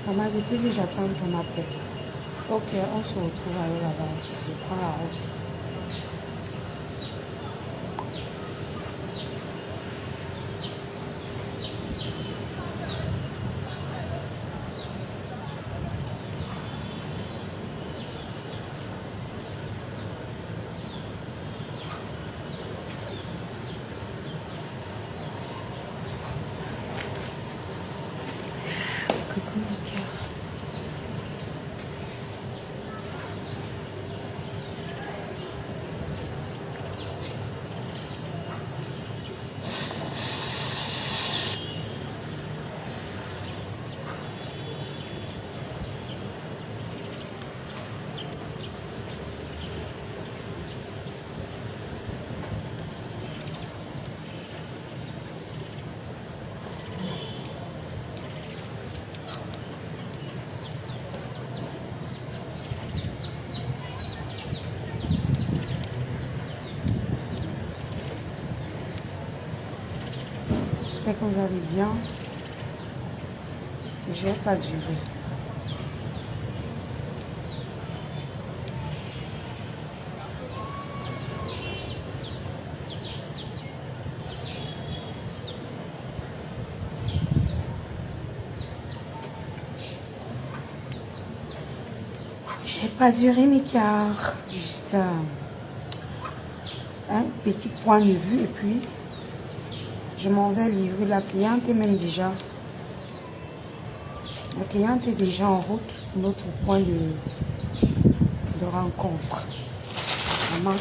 Maman, depuis que j'attends ton appel. Ok, on se retrouve alors là-bas. Je prends la route. Coucou mes cœurs. J'espère que vous allez bien. Je ne vais pas durer. Je n'ai pas duré mes cœurs. Juste un petit point de vue et puis je m'en vais livrer. La cliente est même déjà. La cliente est déjà en route. Notre point de rencontre. Maman.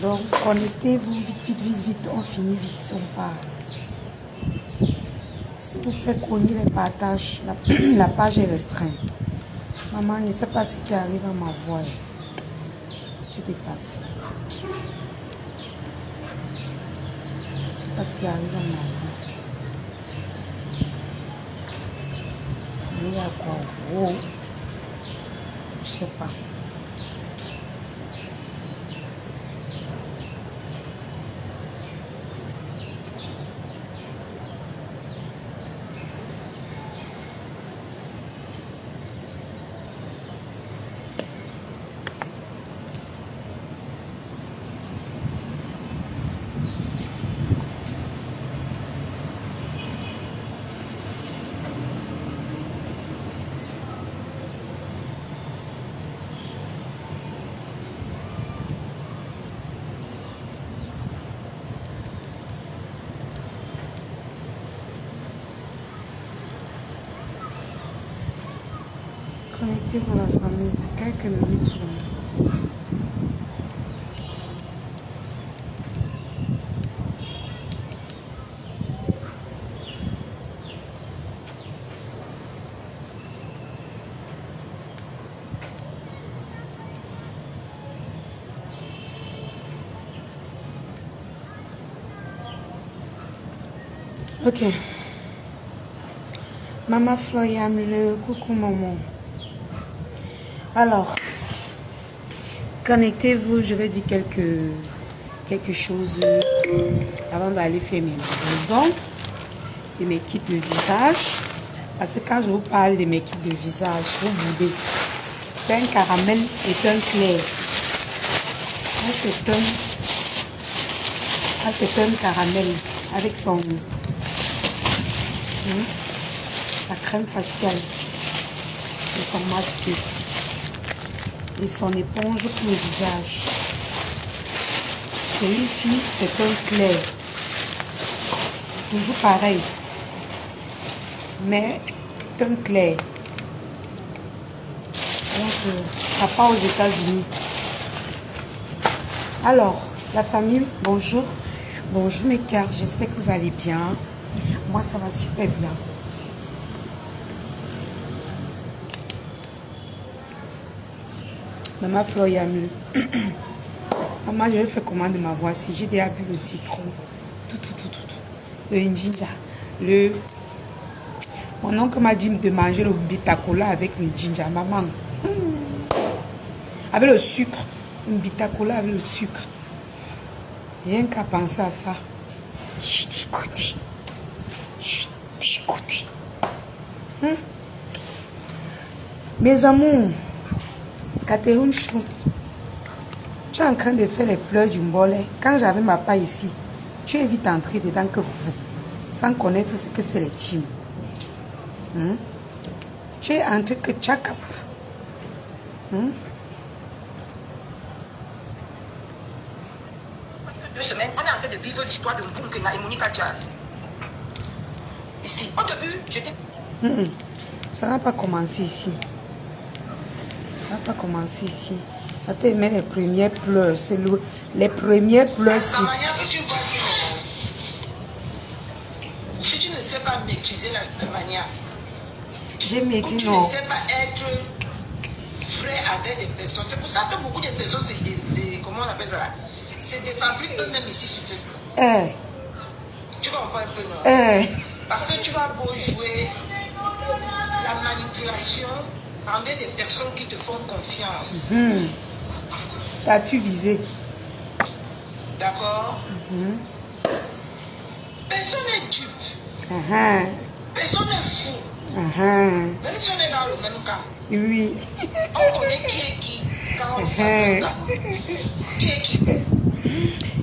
Donc connectez-vous vite. On finit vite. On part. S'il vous plaît, cognez les partages. La page est restreinte. Maman, je ne sais pas ce qui arrive à ma voix. Je suis dépassée. Je ne sais pas ce qui arrive à ma voix. Mais il y a quoi? Oh. Je ne sais pas. Connectez-vous la famille. Quelques minutes seulement. Ok. Maman Floyam, le coucou maman. Alors, connectez-vous, je vais dire quelque chose avant d'aller faire mes livraisons de mes kits de visage. Parce que quand je vous parle de mes kits de visage, vous boudez. C'est un caramel et un clair. C'est un caramel avec son sa crème faciale et son masque et son éponge pour le visage. Celui-ci, c'est un clair. Toujours pareil. Mais un clair. Donc, ça part aux États-Unis. Alors, la famille, bonjour. Bonjour mes cœurs, j'espère que vous allez bien. Moi, ça va super bien. Maman Floyam. Maman, je vais faire comment de ma voix si j'ai déjà bu le citron. Tout. Le ginger. Mon oncle m'a dit de manger le bitacola avec le ginger. Maman. Avec le sucre. Un bitacola avec le sucre. Rien qu'à penser à ça. Je suis dégoûtée. Mes amours, Catherine Chou, tu es en train de faire les pleurs du mbolet. Quand j'avais ma part ici, tu es vite entré dedans que vous, sans connaître ce que c'est les teams. Tu es entré que tchakap. 2 semaines, on est en train de vivre l'histoire de Mbunkena et Monica Diaz. Ici, au début, j'étais... Ça n'a pas commencé ici. Ça n'a pas commencé ici. Ça t'a aimé les premières pleurs. C'est les premières pleurs. La manière que tu vois, si tu ne sais pas maîtriser la manière, j'ai maigri, tu non. ne sais pas être vrai avec des personnes. C'est pour ça que beaucoup de personnes, comment on appelle ça là? C'est des fabriques eux-mêmes ici sur Facebook. Tu comprends un peu, non? Parce que tu vas beau jouer la manipulation envers des personnes qui te font confiance. Statut visé. D'accord? Personne n'est dupe. Personne n'est fou. Même si on est dans le même cas. Oui. On connaît qui est qui quand on est dans ce cas. Qui est qui?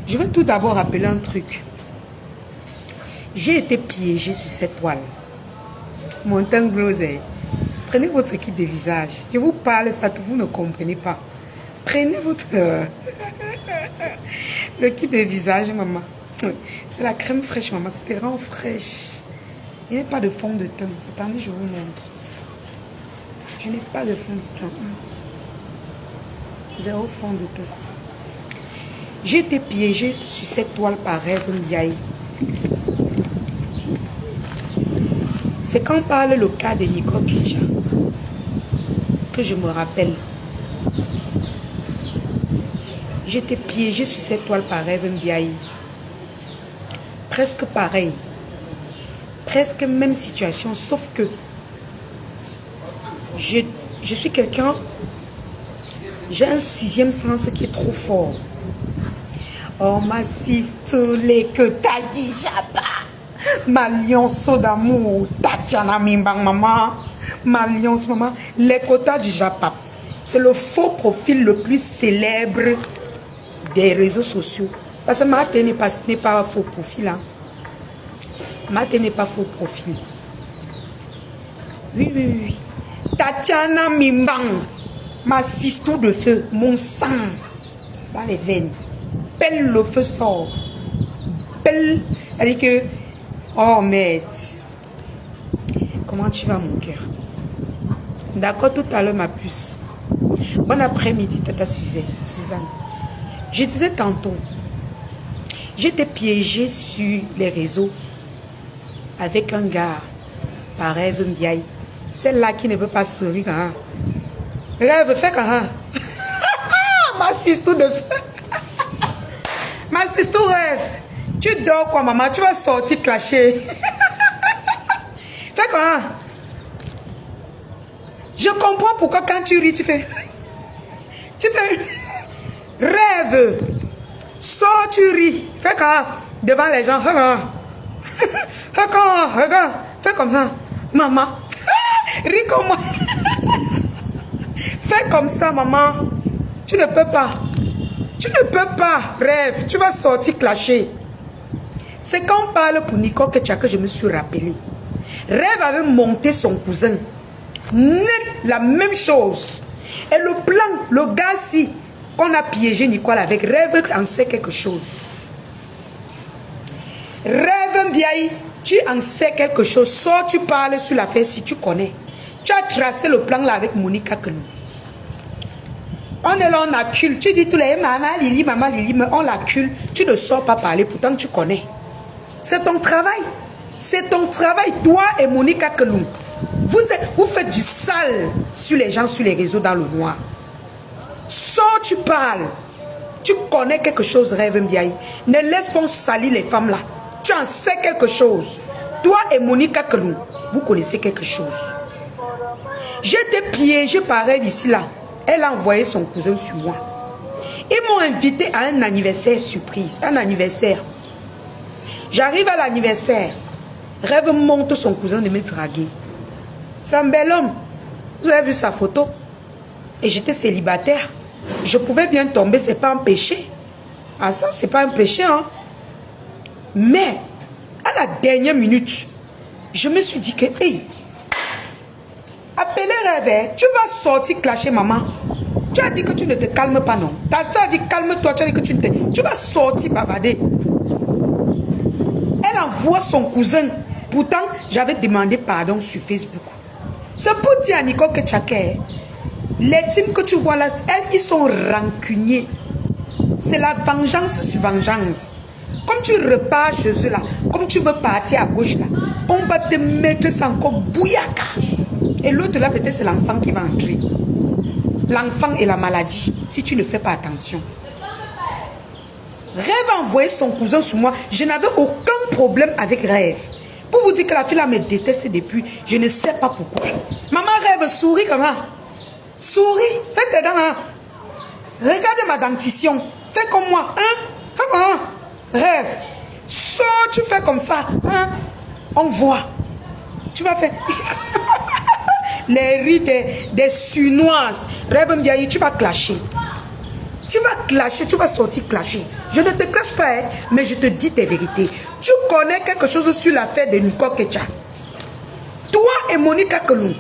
Je veux tout d'abord rappeler un truc. J'ai été piégée sur cette toile. Mon teint glosé. Prenez votre kit de visage. Je vous parle, ça vous ne comprenez pas. Prenez votre... le kit de visage, maman. C'est la crème fraîche, maman. C'est vraiment fraîche. Il n'y a pas de fond de teint. Attendez, je vous montre. Je n'ai pas de fond de teint. Zéro fond de teint. J'ai été piégée sur cette toile par Rêve Ndiaye. C'est quand on parle le cas de Nico Kicha que je me rappelle. J'étais piégée sur cette toile par Rêve Ndiaye. Presque pareil. Presque même situation, sauf que je suis quelqu'un, j'ai un 6e sens qui est trop fort. Oh, ma sistole que t'as dit, Jabba. Ma lionceau d'amour, Tatiana Mimbang, maman. Ma lionce, maman. Les quotas du Japap. C'est le faux profil le plus célèbre des réseaux sociaux. Parce que Mate n'est pas un faux profil. Hein. Mate n'est pas faux profil. Oui. Tatiana Mimbang. Ma sisto de feu. Mon sang. Dans les veines. Pelle le feu sort. Pelle. Elle dit que... Oh, merde. Comment tu vas, mon cœur? D'accord, tout à l'heure, ma puce. Bon après-midi, tata Suzanne. Je disais tantôt, j'étais piégée sur les réseaux avec un gars, par Rêve Ndiaye. Celle-là qui ne peut pas sourire. Hein. Rêve, fais quand ma sister de feu. Ma sister Rêve. Tu dors quoi, maman? Tu vas sortir clasher. Fais quoi? Je comprends pourquoi quand tu ris, tu fais... Tu fais... Rêve. Sors, tu ris. Fais quoi? Devant les gens. Regarde. Fais comme ça. Maman. Ris comme moi. Fais comme ça, maman. Tu ne peux pas. Tu ne peux pas. Rêve. Tu vas sortir clasher. C'est quand on parle pour Nico Ketia que je me suis rappelé. Rêve avait monté son cousin. Net, la même chose. Et le plan, le gars-ci, qu'on a piégé Nicole avec, Rêve en sait quelque chose. Rêve Ndiaye, tu en sais quelque chose. Sors, tu parles sur l'affaire si tu connais. Tu as tracé le plan là avec Monica Kenou. On est là, on accule. Tu dis tous les maman Lili, mais on l'accule. Tu ne sors pas parler, pourtant tu connais. C'est ton travail. C'est ton travail, toi et Monica Kenou. Vous faites du sale sur les gens, sur les réseaux dans le noir. Sors, tu parles. Tu connais quelque chose, Rêve Ndiaye. Ne laisse pas salir les femmes là. Tu en sais quelque chose. Toi et Monica Kenou, vous connaissez quelque chose. J'étais piégée par Rêve ici là. Elle a envoyé son cousin sur moi. Ils m'ont invité à un anniversaire surprise. Un anniversaire. J'arrive à l'anniversaire. Rêve monte son cousin de me draguer. C'est un bel homme. Vous avez vu sa photo? Et j'étais célibataire. Je pouvais bien tomber, c'est pas un péché. Ah ça, c'est pas un péché, hein. Mais, à la dernière minute, je me suis dit que, hey, appelez Rêve, tu vas sortir clasher maman. Tu as dit que tu ne te calmes pas, non? Ta soeur a dit calme-toi, tu as dit que tu vas sortir bavarder. Elle envoie son cousin. Pourtant, j'avais demandé pardon sur Facebook. C'est pour dire à Nicole que les teams que tu vois là, elles, ils sont rancuniers. C'est la vengeance sur vengeance. Comme tu repars chez eux là, comme tu veux partir à gauche là, on va te mettre ça encore bouillaka. Et l'autre là, peut-être c'est l'enfant qui va entrer. L'enfant et la maladie, si tu ne fais pas attention. Rêve a envoyé son cousin sur moi. Je n'avais aucun problème avec Rêve. Pour vous dire que la fille là me déteste depuis, je ne sais pas pourquoi. Maman Rêve, souris comment? Souris, fais tes dents. Hein? Regarde ma dentition. Fais comme moi. Hein? Fais comment? Rêve. Sors, tu fais comme ça. Hein? On voit. Tu vas faire... Les rides des Sunoises. Rêve Mbiaye, tu vas clasher. Tu vas clasher, tu vas sortir clasher. Je ne te clash pas, hein, mais je te dis tes vérités. Tu connais quelque chose sur l'affaire de Nicole Kecha. Toi et Monica Kelou,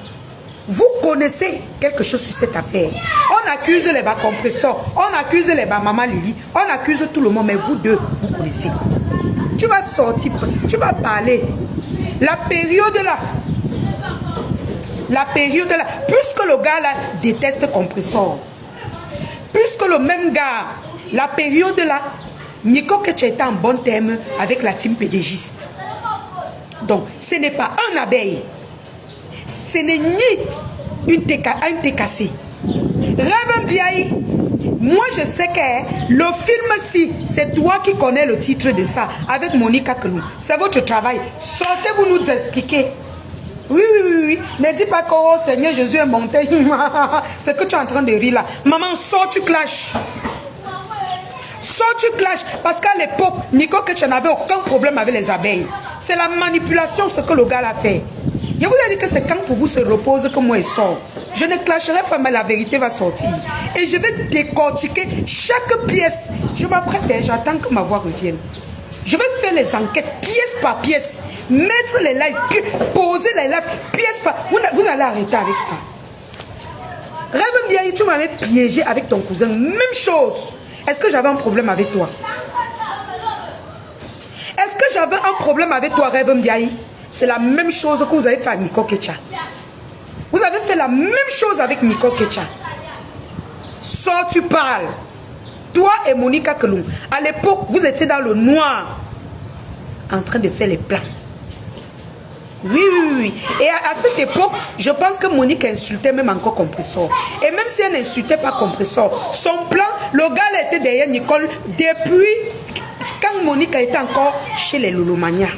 vous connaissez quelque chose sur cette affaire. On accuse les bas compresseurs, on accuse les bas maman Lily, on accuse tout le monde, mais vous deux, vous connaissez. Tu vas sortir, tu vas parler. La période là, puisque le gars là déteste compresseur, puisque le même gars, la période là, Nicole Kecha était en bon terme avec la team pédégiste. Donc, ce n'est pas un abeille. Ce n'est ni un TKC. Rêve Mbiaye, moi je sais que le film-ci, c'est toi qui connais le titre de ça, avec Monica Kelou. C'est votre travail. Sortez-vous nous expliquer. Oui. Ne dis pas que oh Seigneur Jésus est monté. C'est que tu es en train de rire là. Maman, sors, tu clashes. Sors, tu clashes. Parce qu'à l'époque, Nicole Kecha n'avait aucun problème avec les abeilles. C'est la manipulation, ce que le gars a fait. Je vous ai dit que c'est quand pour vous se repose que moi il sort. Je ne clasherai pas, mais la vérité va sortir. Et je vais décortiquer chaque pièce. Je m'apprête, j'attends que ma voix revienne. Je vais faire les enquêtes pièce par pièce. Mettre les lives, poser les lives pièce par... Vous allez arrêter avec ça. Rêve Mbiaye, tu m'avais piégé avec ton cousin. Même chose. Est-ce que j'avais un problème avec toi? Est-ce que j'avais un problème avec toi, Rêve Mbiaye? C'est la même chose que vous avez fait à Nicole Kecha. Vous avez fait la même chose avec Nicole Kecha. Sors, tu parles. Toi et Monica Kelou, à l'époque, vous étiez dans le noir, en train de faire les plans. Oui. Et à cette époque, je pense que Monique insultait même encore Compresseur. Et même si elle n'insultait pas Compresseur, son plan, le gars était derrière Nicole depuis quand Monique était encore chez les Lolomania.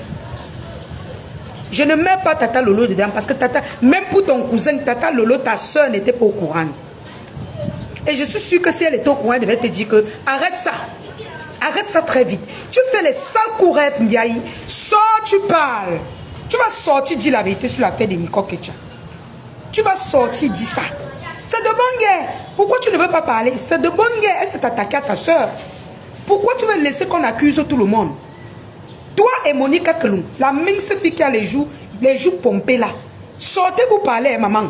Je ne mets pas Tata Lolo dedans parce que Tata, même pour ton cousin, Tata Lolo, ta soeur n'était pas au courant. Et je suis sûre que si elle était au courant, elle devait te dire que arrête ça. Arrête ça très vite. Tu fais les sales coups, Rêve Mbiaye. Sors, tu parles. Tu vas sortir, dis la vérité sur l'affaire de Nicole Kecha. Tu vas sortir, dis ça. C'est de bonne guerre. Pourquoi tu ne veux pas parler? C'est de bonne guerre. Elle s'est attaquée à ta soeur. Pourquoi tu veux laisser qu'on accuse tout le monde? Toi et Monica Kelou, la mince fille qui a les joues pompées là. Sortez vous parler, maman.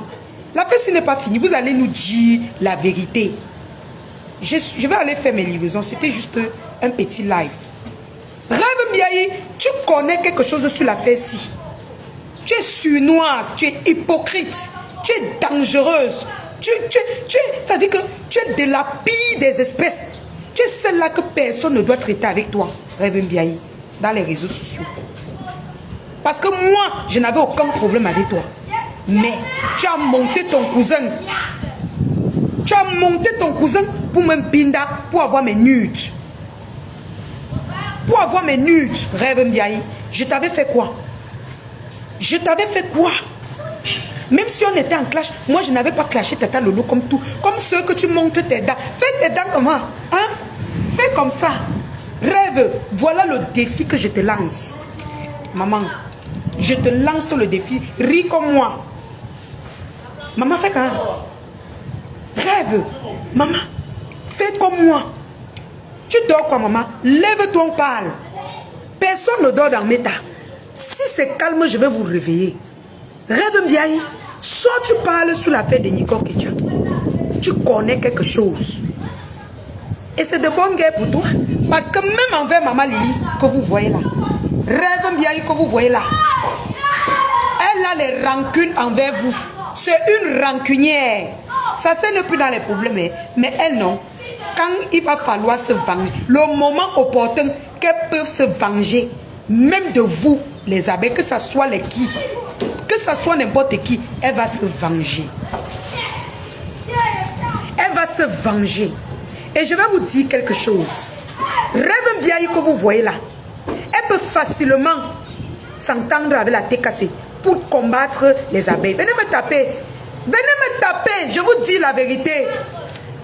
La fête n'est pas finie. Vous allez nous dire la vérité. Je vais aller faire mes livraisons. C'était juste un petit live. Rêve Mbiaye, tu connais quelque chose sur la fête-ci. Tu es surnoise, tu es hypocrite, tu es dangereuse. Ça dit que tu es de la pire des espèces. Tu es celle-là que personne ne doit traiter avec toi, Rêve Mbiaye, dans les réseaux sociaux. Parce que moi, je n'avais aucun problème avec toi. Mais tu as monté ton cousin. Tu as monté ton cousin pour me pinda, pour avoir mes nudes. Pour avoir mes nudes, Rêve Mbiaye. Je t'avais fait quoi? Je t'avais fait quoi? Même si on était en clash, moi je n'avais pas clashé Tata Lolo comme tout. Comme ceux que tu montres tes dents. Fais tes dents comment? Hein? Fais comme ça. Rêve, voilà le défi que je te lance. Maman, je te lance le défi. Ris comme moi. Maman, fais quand même. Rêve. Maman, fais comme moi. Tu dors quoi, maman? Lève-toi, on parle. Personne ne dort dans Meta. Si c'est calme, je vais vous réveiller. Rêve bien. Soit tu parles sur l'affaire de Nicole Ketia. Tu connais quelque chose. Et c'est de bonne guerre pour toi. Parce que même envers Maman Lily, que vous voyez là. Rêve bien que vous voyez là. Elle a les rancunes envers vous. C'est une rancunière. Ça, ce n'est plus dans les problèmes. Mais elle, non. Quand il va falloir se venger, le moment opportun qu'elle peut se venger, même de vous, les abeilles, que ce soit les qui, que ce soit n'importe qui, elle va se venger. Elle va se venger. Et je vais vous dire quelque chose. Rêve bien que vous voyez là. Elle peut facilement s'entendre avec la tête cassée pour combattre les abeilles. Venez me taper. Venez me taper. Je vous dis la vérité.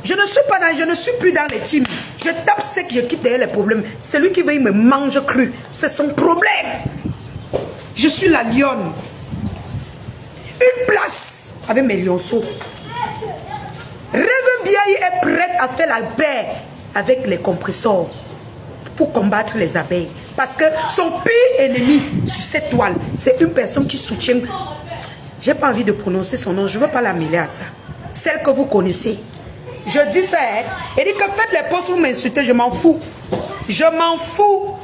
Je ne suis plus dans les teams. Je tape ce que je quitte derrière les problèmes. Celui qui veut me mange cru, c'est son problème. Je suis la lionne. Une place avec mes lionceaux. Rêve Biaï est prête à faire la paix avec les compresseurs pour combattre les abeilles. Parce que son pire ennemi sur cette toile, c'est une personne qui soutient. J'ai pas envie de prononcer son nom, je ne veux pas la mêler à ça. Celle que vous connaissez. Je dis ça, hein. Elle dit que faites les posts, vous m'insultez, je m'en fous. Je m'en fous.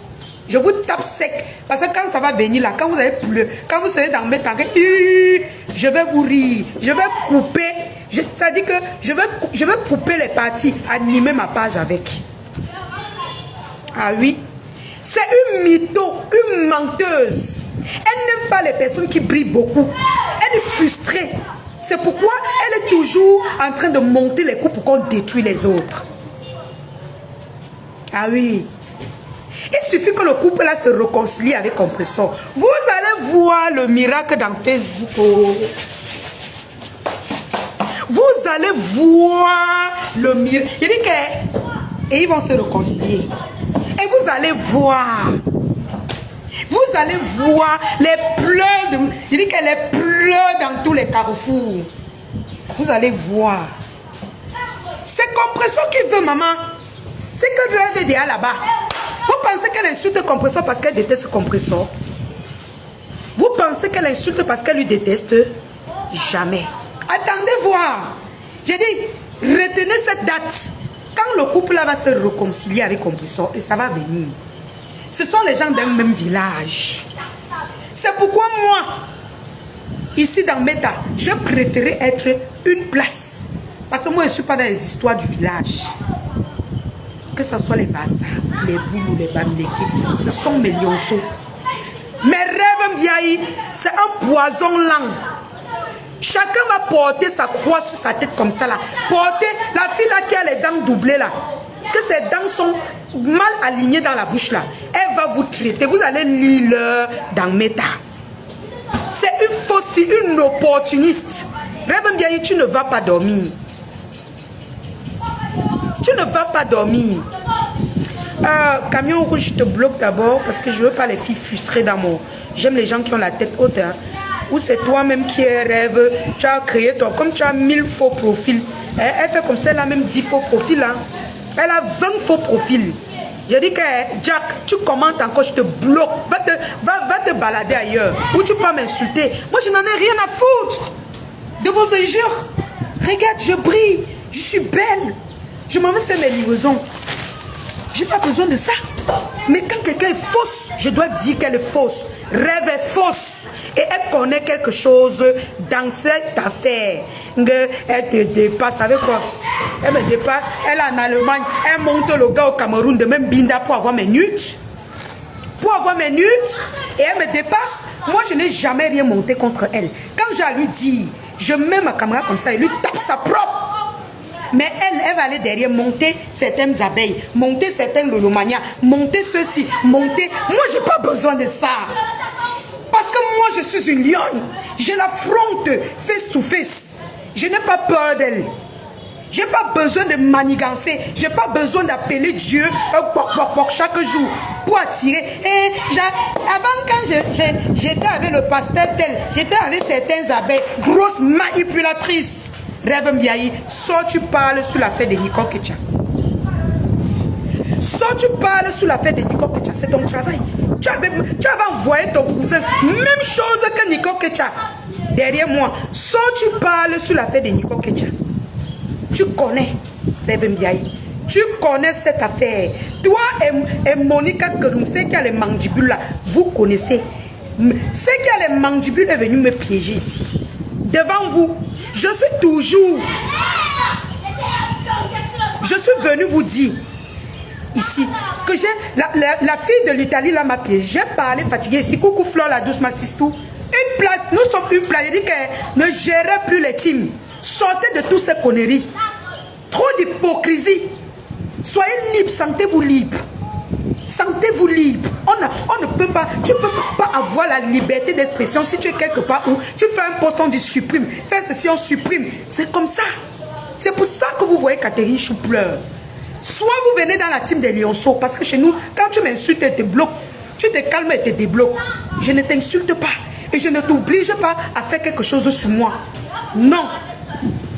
Je vous tape sec. Parce que quand ça va venir là, quand vous allez pleurer, quand vous serez dans mes temps, je vais vous rire. Je vais couper. Ça dit que je vais couper les parties, animer ma page avec. Ah oui. C'est une mytho, une menteuse. Elle n'aime pas les personnes qui brillent beaucoup. Elle est frustrée. C'est pourquoi elle est toujours en train de monter les coups pour qu'on détruise les autres. Ah oui. Il suffit que le couple là se réconcilie avec Compressor. Vous allez voir le miracle dans Facebook. Oh. Vous allez voir le miracle. Il dit que... Et ils vont se réconcilier. Et vous allez voir. Vous allez voir les pleurs de... Il dit qu'elle est pleure dans tous les carrefours. Vous allez voir. C'est Compressor qui veut, maman. C'est que je rêve déjà là-bas. Vous pensez qu'elle insulte Compressor parce qu'elle déteste Compressor? Vous pensez qu'elle insulte parce qu'elle lui déteste? Jamais. Attendez voir. J'ai dit, retenez cette date. Quand le couple là va se réconcilier avec Compressor, et ça va venir. Ce sont les gens d'un même village. C'est pourquoi moi, ici dans Meta, je préférais être une place. Parce que moi, je ne suis pas dans les histoires du village. Que ce soit les bassas, les boulous, les bamilekis, ce sont mes lionceaux. Mes rêves Biaï, c'est un poison lent. Chacun va porter sa croix sur sa tête comme ça là. Porter la fille là qui a les dents doublées là. Que ses dents sont mal alignées dans la bouche là. Elle va vous traiter. Vous allez lire dans Meta. C'est une fausse fille, une opportuniste. Rêve Biaï, tu ne vas pas dormir. Tu ne vas pas dormir. Camion rouge, je te bloque d'abord parce que je ne veux pas les filles frustrées dans mon... J'aime les gens qui ont la tête haute. Hein. Ou c'est toi-même qui rêve. Tu as créé toi. Comme tu as 1000 faux profils. Elle fait comme ça, elle a même 10 faux profils. Hein. Elle a 20 faux profils. J'ai dit que Jack, tu commentes encore, je te bloque. Va te balader ailleurs. Ou tu peux m'insulter. Moi, je n'en ai rien à foutre de vos injures. Regarde, je brille. Je suis belle. Je m'en vais faire mes livraisons. Je n'ai pas besoin de ça. Mais quand quelqu'un est fausse, je dois dire qu'elle est fausse. Rêve est fausse. Et elle connaît quelque chose dans cette affaire. Elle te dépasse avec quoi? Elle me dépasse. Elle est en Allemagne. Elle monte le gars au Cameroun de même Binda pour avoir mes nudes. Pour avoir mes nudes. Et elle me dépasse. Moi, je n'ai jamais rien monté contre elle. Quand j'ai à lui dire, je mets ma caméra comme ça et lui tape sa propre. Mais elle va aller derrière, monter certaines abeilles, monter certaines lolomania, monter ceci, monter... Moi, je n'ai pas besoin de ça. Parce que moi, je suis une lionne. Je l'affronte face to face. Je n'ai pas peur d'elle. Je n'ai pas besoin de manigancer. Je n'ai pas besoin d'appeler Dieu chaque jour pour pour attirer. Et avant, quand j'étais avec le pasteur tel, j'étais avec certaines abeilles, grosses manipulatrices. Rêve Mbiaye, soit tu parles sur l'affaire de Nicole Ketia. Soit tu parles sur l'affaire de Nicole Ketia, c'est ton travail. Tu avais envoyé ton cousin, même chose que Nicole Ketia, derrière moi. Soit tu parles sur l'affaire de Nicole Ketia. Tu connais, Rêve Mbiaye. Tu connais cette affaire. Toi et Monica Keloum, c'est qui a les mandibules là, vous connaissez. C'est qui a les mandibules est venu me piéger ici. Devant vous, je suis toujours. Je suis venu vous dire ici que j'ai la fille de l'Italie là m'a piégé. J'ai parlé fatigué ici. Coucou Flore la douce ma sistou. Une place, nous sommes une place. Elle dit qu'elle ne gérait plus les teams. Sortez de toutes ces conneries. Trop d'hypocrisie. Soyez libre, sentez-vous libre. Sentez-vous libre. On ne peut pas, tu ne peux pas avoir la liberté d'expression si tu es quelque part où tu fais un post, on dit supprime. Fais ceci, on supprime. C'est comme ça. C'est pour ça que vous voyez Catherine Chou pleure. Soit vous venez dans la team des lionceaux, parce que chez nous, quand tu m'insultes et te bloques, tu te calmes et te débloques. Je ne t'insulte pas. Et je ne t'oblige pas à faire quelque chose sur moi. Non.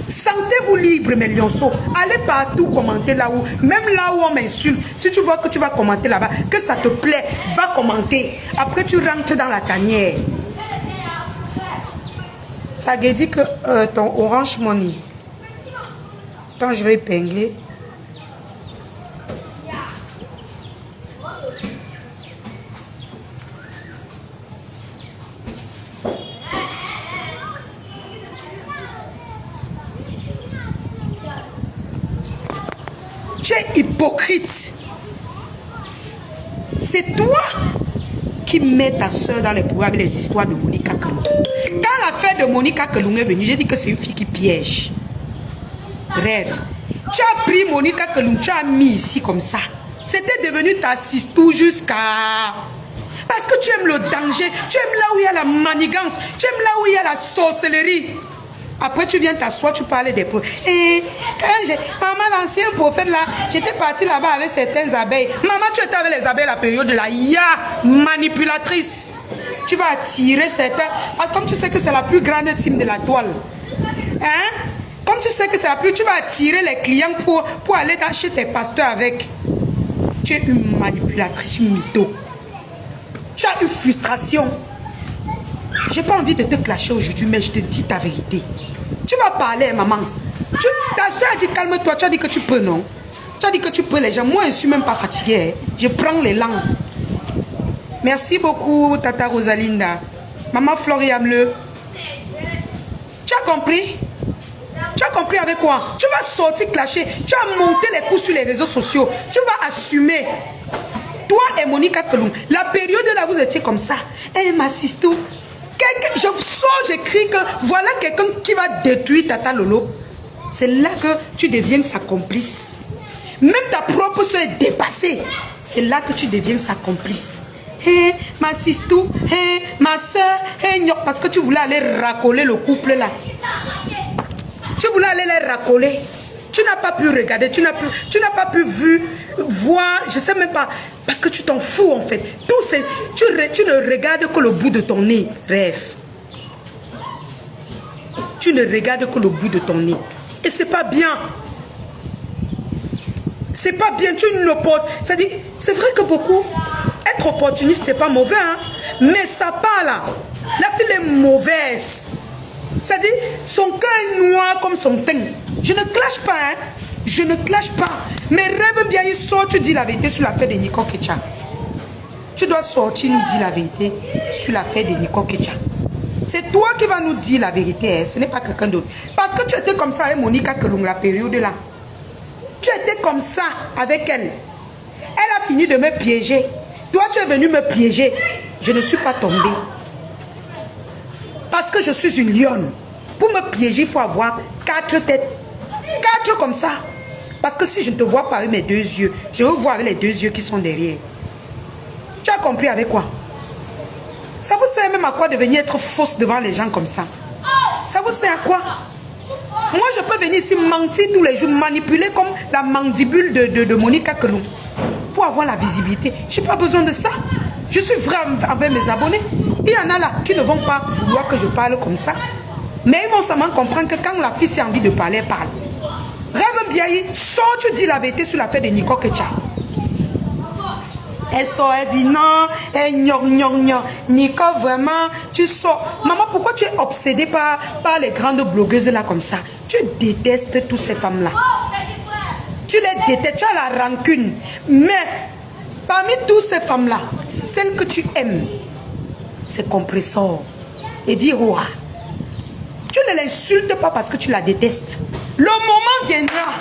Sentez-vous libre, mes lionceaux. Allez partout commenter là où, même là où on m'insulte. Si tu vois que tu vas commenter là-bas, que ça te plaît, va commenter. Après, tu rentres dans la tanière. Ça dit que ton Orange Money. Attends, je vais épingler. Tu es hypocrite. C'est toi qui mets ta soeur dans les problèmes avec les histoires de Monica Keloum. Quand l'affaire de Monica Keloum est venue, j'ai dit que c'est une fille qui piège. Rêve. Tu as pris Monica Keloum, tu as mis ici comme ça. C'était devenu ta sistou jusqu'à... Parce que tu aimes le danger, tu aimes là où il y a la manigance, tu aimes là où il y a la sorcellerie. Après, tu viens t'asseoir, tu parles des pauvres. Et quand maman, l'ancien prophète là, j'étais partie là-bas avec certaines abeilles. Maman, tu étais avec les abeilles à la période de la manipulatrice. Tu vas attirer certains. Comme tu sais que c'est la plus grande team de la toile. Hein? Comme tu sais que c'est la plus, tu vas attirer les clients pour aller chez tes pasteurs avec. Tu es une manipulatrice, une mytho. Tu as une frustration. J'ai pas envie de te clasher aujourd'hui, mais je te dis ta vérité. Tu vas parler, maman. Ta soeur a dit calme-toi. Tu as dit que tu peux, non? Tu as dit que tu peux les gens. Moi, je ne suis même pas fatiguée. Je prends les langues. Merci beaucoup, Tata Rosalinda. Maman Floriamle. Tu as compris? Tu as compris avec quoi? Tu vas sortir clasher. Tu vas monter les coups sur les réseaux sociaux. Tu vas assumer. Toi et Monica Keloum, la période là, vous étiez comme ça. Eh, ma sister. Je sors, j'écris que voilà quelqu'un qui va détruire Tata Lolo. C'est là que tu deviens sa complice. Même ta propre soeur est dépassée. C'est là que tu deviens sa complice. Hé, ma sistou, hé, ma soeur, hé, parce que tu voulais aller racoler le couple là. Tu voulais aller les racoler. Tu n'as pas pu regarder, tu n'as pas pu voir, je ne sais même pas, parce que tu t'en fous en fait. Tu ne regardes que le bout de ton nez, rêve. Tu ne regardes que le bout de ton nez. Et c'est pas bien. C'est pas bien, tu ne portes. C'est vrai que beaucoup, être opportuniste, c'est pas mauvais, hein. Mais ça part là. La fille est mauvaise. C'est-à-dire, son cœur est noir comme son teint. Je ne clash pas, hein. Je ne clash pas. Mais Rêve Mbiaye, sort, tu dis la vérité sur l'affaire de Nicole Ketia. Tu dois sortir, nous dire la vérité sur l'affaire de Nicole Ketia. C'est toi qui vas nous dire la vérité, hein. Ce n'est pas quelqu'un d'autre. Parce que tu étais comme ça avec Monica Keloum, la période là. Tu étais comme ça avec elle. Elle a fini de me piéger. Toi, tu es venu me piéger. Je ne suis pas tombée. Parce que je suis une lionne. Pour me piéger, il faut avoir 4 têtes. 4 comme ça. Parce que si je ne te vois pas avec mes 2 yeux, je veux voir avec les 2 yeux qui sont derrière. Tu as compris avec quoi? Ça vous sert même à quoi de venir être fausse devant les gens comme ça? Ça vous sert à quoi? Moi, je peux venir ici mentir tous les jours, manipuler comme la mandibule de Monica Keloum. Pour avoir avoir la visibilité. Je n'ai pas besoin de ça. Je suis vrai avec mes abonnés. Il y en a là qui ne vont pas vouloir que je parle comme ça. Mais ils vont seulement comprendre que quand la fille a envie de parler, elle parle. Rêve Biaye, sors, tu dis la vérité sur l'affaire de Nico Kecha. Elle sort, elle dit non, elle gnon. Nico, vraiment, tu sors. Maman, pourquoi tu es obsédée par les grandes blogueuses là comme ça? Tu détestes toutes ces femmes-là. Tu les détestes, tu as la rancune. Mais parmi toutes ces femmes-là, celle que tu aimes, c'est Compressor. Et dire ouah. Tu ne l'insultes pas parce que tu la détestes. Le moment viendra.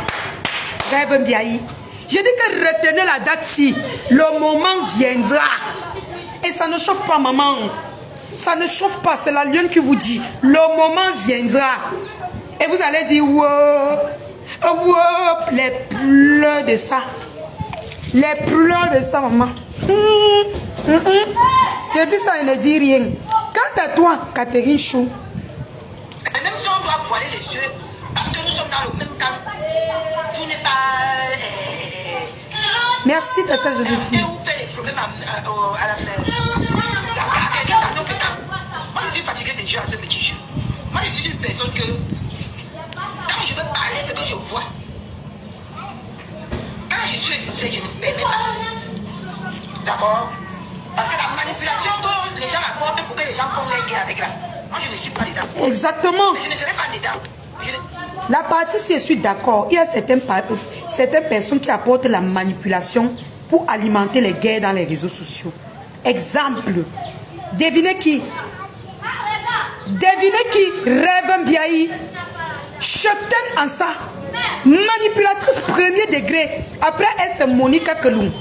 Rêve Biaye. Je dis que retenez la date-ci. Le moment viendra. Et ça ne chauffe pas, maman. Ça ne chauffe pas. C'est la lionne qui vous dit. Le moment viendra. Et vous allez dire, wow, les pleurs de ça. Les pleurs de ça, maman. Je dis ça, elle ne dit rien. Quant à toi, Catherine Chou. Même si on doit voiler les yeux, parce que nous sommes dans le même camp, tout n'est pas... Merci, Tata Joséphine. Vous faites les problèmes à la moi, je suis fatiguée de jouer à ce petit jeu. Moi, je suis une personne que... Quand je veux parler, c'est que je vois. Quand je suis écoutée, je ne permets pas. D'accord? Parce que la manipulation que les gens apportent pour que les gens font les guerres avec là, moi, je ne suis pas dedans. Exactement. Je ne serai pas dedans. La partie, si je suis d'accord, il y a certaines personnes qui apportent la manipulation pour alimenter les guerres dans les réseaux sociaux. Exemple, devinez qui? Devinez qui? Rêve Biaye. Cheftaine en ça. Manipulatrice premier degré. Après elle, c'est Monica Keloum.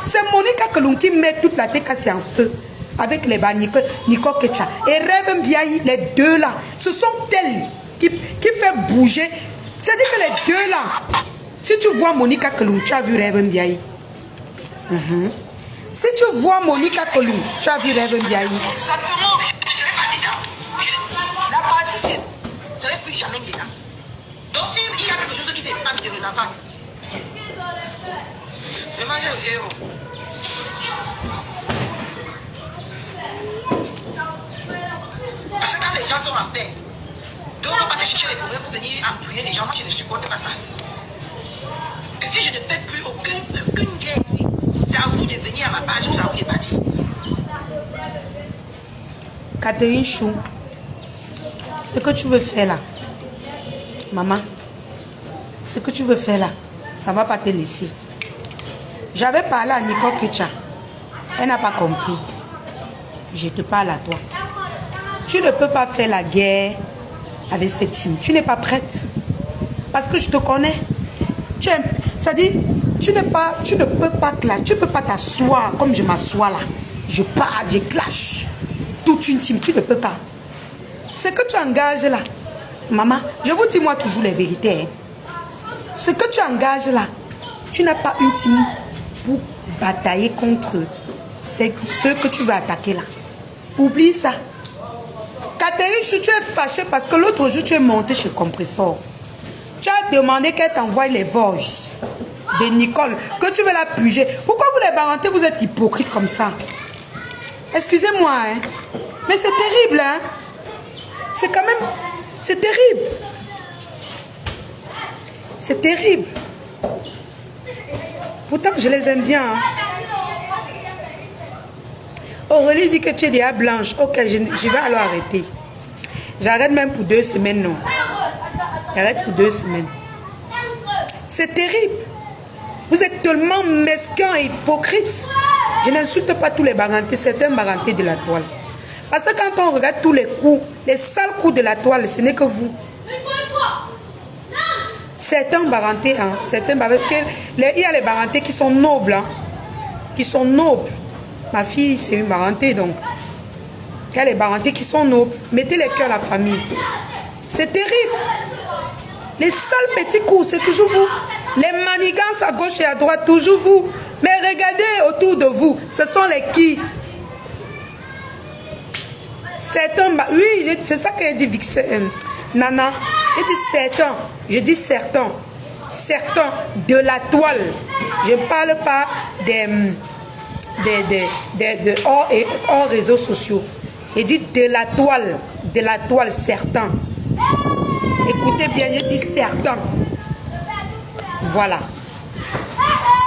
C'est Monica Keloum qui met toute la tête en feu. Avec les banniques, Nico Kecha. Et Rêve Biaye, les deux là, ce sont elles qui fait bouger. C'est-à-dire que les deux là, si tu vois Monica Keloum, tu as vu Rêve Biaye. Si tu vois Monica Keloum, tu as vu Rêve Biaye. Exactement, je ne serai pas dedans. La partie, c'est... Je ne serai plus jamais dedans. Donc, s'il y a quelque chose qui s'est passé de l'avant, demandez au zéro. Parce que quand les gens sont en paix, donc on va pas te chercher les problèmes pour venir appuyer les gens. Moi, je ne supporte pas ça. Et si je ne fais plus aucune guerre ici, c'est à vous de venir à ma page ou c'est à vous de partir. Catherine Chou, ce que tu veux faire là, maman, ce que tu veux faire là, ça ne va pas te laisser. J'avais parlé à Nico Kecha. Elle n'a pas compris. Je te parle à toi. Tu ne peux pas faire la guerre avec cette team. Tu n'es pas prête. Parce que je te connais. Ça dit, tu ne peux pas tu peux pas t'asseoir comme je m'assois là. Je parle, je clash. Toute une team, tu ne peux pas. Ce que tu engages là, maman, je vous dis moi toujours les vérités. Ce que tu engages là, tu n'as pas une team pour batailler contre ceux que tu veux attaquer là. Oublie ça. Catherine, tu es fâchée parce que l'autre jour, tu es montée chez Compressor. Tu as demandé qu'elle t'envoie les voices de Nicole, que tu veux la puger. Pourquoi vous les barantez, vous êtes hypocrite comme ça? Excusez-moi, hein. Mais c'est terrible, hein. C'est quand même... C'est terrible. C'est terrible. Pourtant, je les aime bien, hein. Aurélie dit que tu es déjà blanche. Ok, je vais alors arrêter. J'arrête même pour 2 semaines, non. J'arrête pour 2 semaines. C'est terrible. Vous êtes tellement mesquins et hypocrites. Je n'insulte pas tous les barantés, certains barantés de la toile. Parce que quand on regarde tous les coups, les sales coups de la toile, ce n'est que vous. Certains barantés, hein, certains, parce qu'il y a les barantés qui sont nobles, hein, qui sont nobles. Ma fille, c'est une barantée, donc. Il y a les barantés qui sont nobles. Mettez les cœurs à la famille. C'est terrible. Les sales petits coups, c'est toujours vous. Les manigances à gauche et à droite, toujours vous. Mais regardez autour de vous, ce sont les qui? Certains, oui, c'est ça qu'elle dit, Nana. Je dis certains. Je dis certains. certains de la toile. Je ne parle pas hors réseaux sociaux. Il dit de la toile certains. Écoutez bien, je dis certains. Voilà.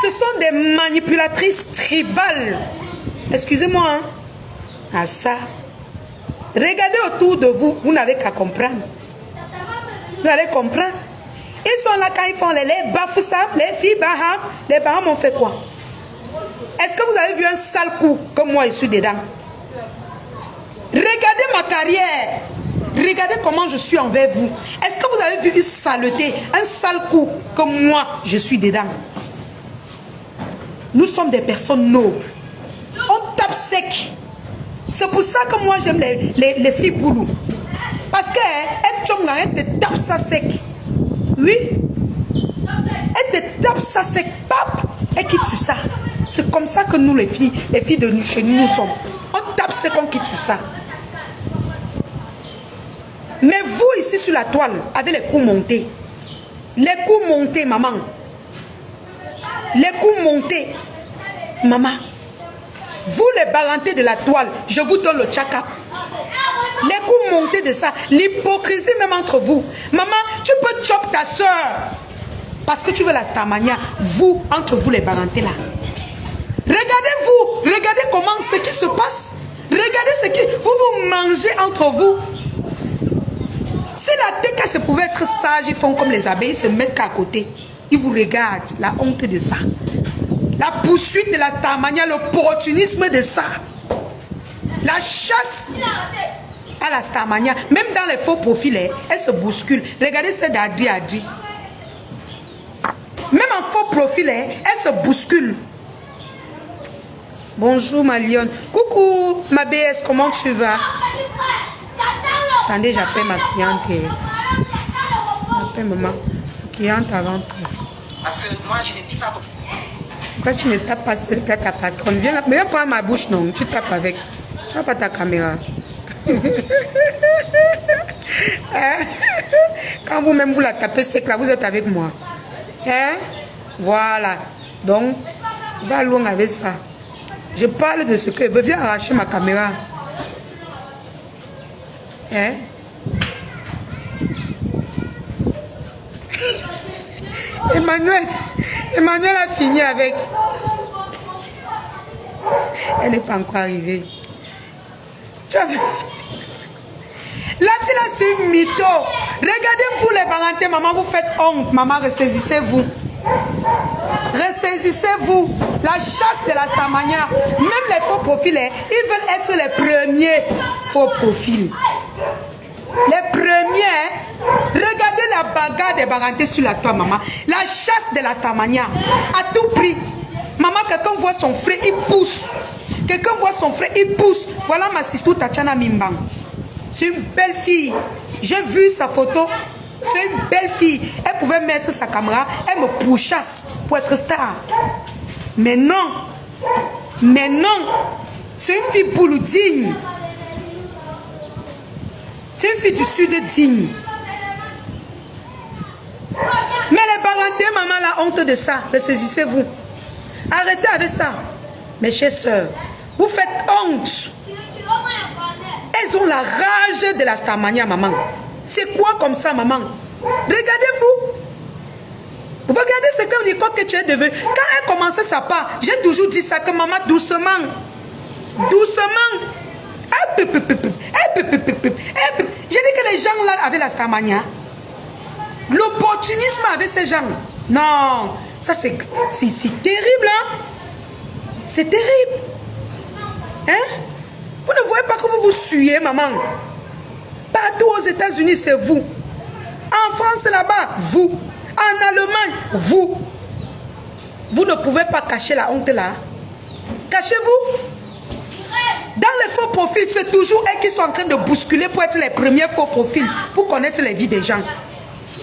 Ce sont des manipulatrices tribales. Excusez-moi. Hein? Ah ça. Regardez autour de vous, vous n'avez qu'à comprendre. Vous allez comprendre. Ils sont là quand ils font les Bafoussam, les filles Baham. Les Baham ont fait quoi? Est-ce que vous avez vu un sale coup comme moi je suis dedans? Regardez ma carrière. Regardez comment je suis envers vous. Est-ce que vous avez vu une saleté, un sale coup comme moi je suis dedans? Nous sommes des personnes nobles. On tape sec. C'est pour ça que moi j'aime les filles boulou. Parce qu'elle te tape ça sec. Oui. Elle te tape ça sec. Pap. Elle quitte sur ça. C'est comme ça que nous les filles de nous, chez nous, nous sommes. On tape sec, on quitte sur ça. Mais vous ici sur la toile, avec les coups montés. Les coups montés, maman. Les coups montés. Maman. Vous les barantés de la toile, je vous donne le tchaka. Les coups montés de ça, l'hypocrisie même entre vous. Maman, tu peux choper ta soeur. Parce que tu veux la starmania. Vous, entre vous les barantés là. Regardez-vous. Regardez comment ce qui se passe. Regardez ce qui... Vous mangez entre vous. Si la tête se pouvait être sage, ils font comme les abeilles, ils se mettent qu'à côté. Ils vous regardent. La honte de ça. La poursuite de la starmania, l'opportunisme de ça. La chasse à la starmania. Même dans les faux profils, elle se bouscule. Regardez celle d'Adri. Même en faux profil, elle se bouscule. Bonjour ma lionne. Coucou ma BS, comment tu vas? Attendez, j'appelle ma cliente. J'appelle maman. Ma cliente avant tout. Parce que moi, je ne vis pas. Pourquoi tu ne tapes pas ta patronne? Viens prendre ma bouche, non. Tu tapes avec. Tu n'as pas ta caméra. Quand vous-même vous la tapez sec là, vous êtes avec moi. Hein? Voilà. Donc, va loin avec ça. Je parle de ce que... Viens arracher ma caméra. Hein? Emmanuel a fini avec... Elle n'est pas encore arrivée. Tu as vu? La fille là, c'est une mytho. Regardez-vous les parentés, maman, vous faites honte. Maman, ressaisissez-vous. Ressaisissez-vous. La chasse de la starmania. Même les faux profils, ils veulent être les premiers faux profils. Les premiers. Regardez la bagarre des parentés sur la toile, maman. La chasse de la starmania. À tout prix. Maman, quelqu'un voit son frère, il pousse. Quelqu'un voit son frère, il pousse. Voilà ma sister Tatiana Mimbang. C'est une belle fille. J'ai vu sa photo. C'est une belle fille. Elle pouvait mettre sa caméra. Elle me pourchasse pour être star. Mais non. Mais non. C'est une fille boulou digne. C'est une fille du sud digne. Mais les parentés, maman, la honte de ça. Ressaisissez-vous. Arrêtez avec ça. Mes chères soeurs, vous faites honte. Elles ont la rage de la starmania, maman. C'est quoi comme ça, maman? Regardez-vous. Vous regardez ce que Nicole que tu es devenue. Quand elle commençait sa part, j'ai toujours dit ça, que maman, doucement. Doucement. J'ai dit que les gens là avaient la starmania. L'opportunisme avec ces gens. Non, ça c'est terrible, hein? C'est terrible. Hein? Vous ne voyez pas que vous vous suyez, maman. Partout aux États-Unis, c'est vous. En France, là-bas, vous. En Allemagne, vous. Vous ne pouvez pas cacher la honte là. Cachez-vous. Dans les faux profils, c'est toujours elles qui sont en train de bousculer pour être les premiers faux profils, pour connaître les vies des gens.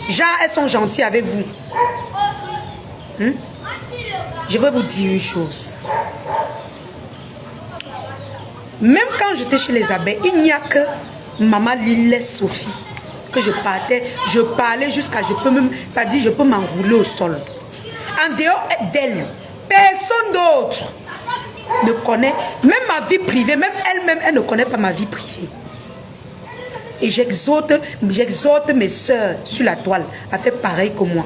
Genre, elles sont gentilles avec vous. Hein? Je vais vous dire une chose. Même quand j'étais chez les abeilles, il n'y a que Maman Lillet Sophie que je partais, je parlais jusqu'à je peux même, ça dit je peux m'enrouler au sol. En dehors d'elle, personne d'autre ne connaît, même ma vie privée, même elle-même, elle ne connaît pas ma vie privée. Et j'exhorte mes soeurs sur la toile à faire pareil que moi.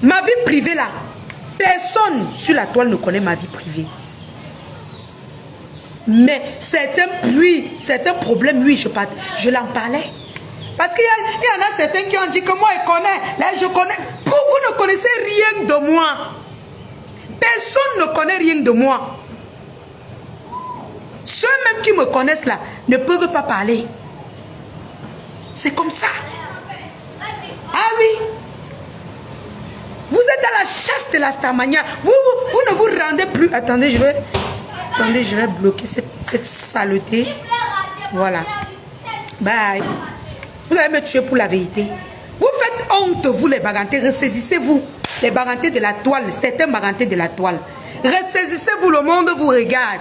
Ma vie privée là, personne sur la toile ne connaît ma vie privée. Mais certains bruits, certains problèmes, oui, je l'en parlais. Parce qu'il y en a certains qui ont dit que moi, je connais. Là, je connais. Vous ne connaissez rien de moi. Personne ne connaît rien de moi. Ceux-mêmes qui me connaissent là ne peuvent pas parler. C'est comme ça. Ah oui. Vous êtes à la chasse de la Starmania. Vous ne vous rendez plus. Attendez, je vais bloquer cette saleté. Voilà. Bye. Vous allez me tuer pour la vérité. Vous faites honte, vous les bagantés. Ressaisissez-vous. Les bagantés de la toile. Certains bagantés de la toile. Ressaisissez-vous. Le monde vous regarde.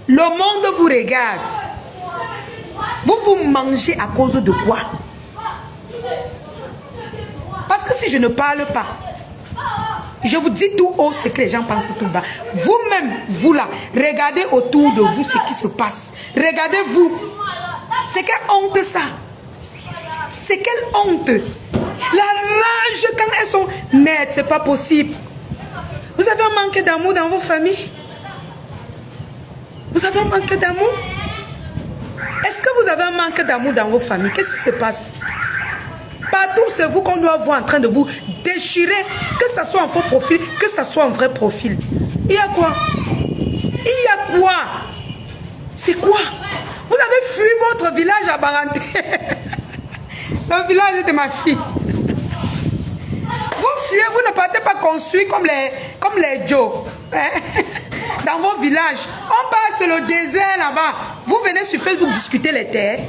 Le monde vous regarde. Vous mangez à cause de quoi? Parce que si je ne parle pas, je vous dis tout haut ce que les gens pensent tout bas. Vous-même, vous là, regardez autour de vous ce qui se passe. Regardez-vous. C'est quelle honte ça? C'est quelle honte? La rage quand elles sont... Merde, c'est pas possible. Vous avez un manque d'amour dans vos familles? Vous avez un manque d'amour? Est-ce que vous avez un manque d'amour dans vos familles? Qu'est-ce qui se passe? Partout, c'est vous qu'on doit voir en train de vous déchirer, que ce soit en faux profil, que ce soit en vrai profil. Il y a quoi? Il y a quoi? C'est quoi? Vous avez fui votre village à Baranté. Le village de ma fille. Vous fuyez, vous ne partez pas construire comme les Joe. Dans vos villages. On passe le désert là-bas. Vous venez sur Facebook discuter les terres.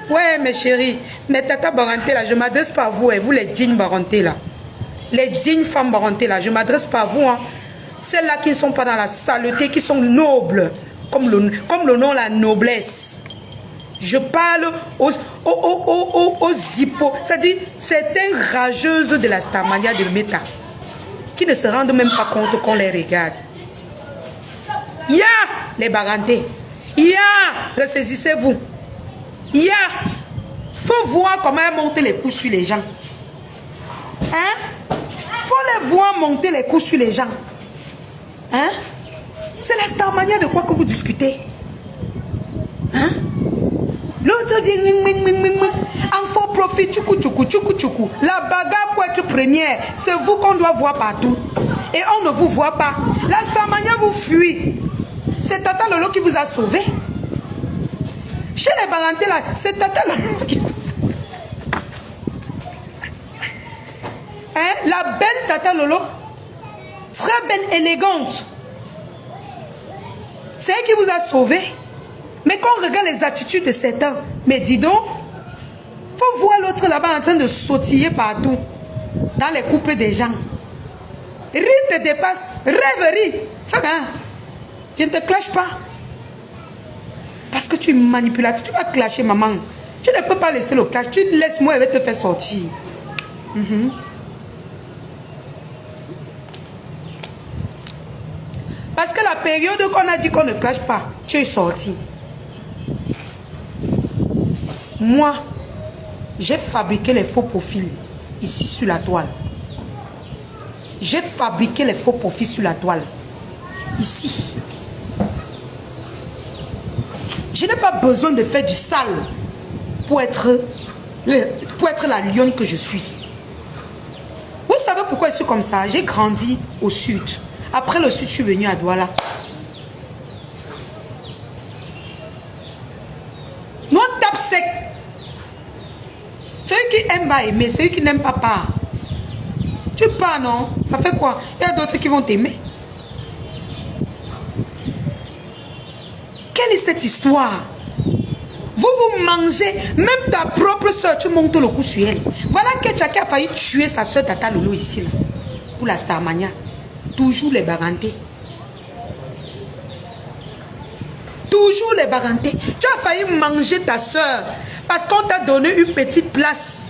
Ouais, mes chéris, mes tata Baranté là, je ne m'adresse pas à vous, et vous les dignes Baranté là. Les dignes femmes Baranté là, je ne m'adresse pas à vous. Hein. Celles-là qui ne sont pas dans la saleté, qui sont nobles, comme le nom, la noblesse. Je parle aux hippos, c'est-à-dire certaines rageuses de la Starmania de Meta, qui ne se rendent même pas compte qu'on les regarde. Il y a les Baranté, il y a, ressaisissez-vous. Il y a, faut voir comment elles montent les coups sur les gens. Hein? Faut les voir monter les coups sur les gens. Hein? C'est la Starmania de quoi que vous discutez. Hein? L'autre dit en faux profit, tchoukou, tchoukou, tchoukou, tchoukou. La bagarre pour être première, c'est vous qu'on doit voir partout. Et on ne vous voit pas. La Starmania vous fuit. C'est Tata Lolo qui vous a sauvé. Chez les Baranté là, c'est Tata Lolo qui... Hein? La belle Tata Lolo, très belle, élégante. C'est elle qui vous a sauvé. Mais quand on regarde les attitudes de certains, mais dis donc, faut voir l'autre là-bas en train de sautiller partout, dans les couples des gens. Rire te dépasse, rêverie. Je ne te clash pas. Parce que tu es manipulateur, tu vas clasher maman. Tu ne peux pas laisser le clash, tu laisses moi, elle va te faire sortir. Parce que la période qu'on a dit qu'on ne clash pas, tu es sorti. Moi, j'ai fabriqué les faux profils ici sur la toile. J'ai fabriqué les faux profils sur la toile. Ici. Je n'ai pas besoin de faire du sale pour être la lionne que je suis. Vous savez pourquoi je suis comme ça? J'ai grandi au sud. Après le sud, je suis venue à Douala. Nous on tape sec. Celui qui aime va aimer, celui qui n'aime pas part. Tu pars, non? Ça fait quoi? Il y a d'autres qui vont t'aimer. Quelle est cette histoire? Vous mangez, même ta propre soeur, tu montes le coup sur elle. Voilà Ketchaki a failli tuer sa soeur Tata Lolo ici, là, pour la Starmania. Toujours les Baranté. Toujours toujours les bagantés. Tu as failli manger ta soeur parce qu'on t'a donné une petite place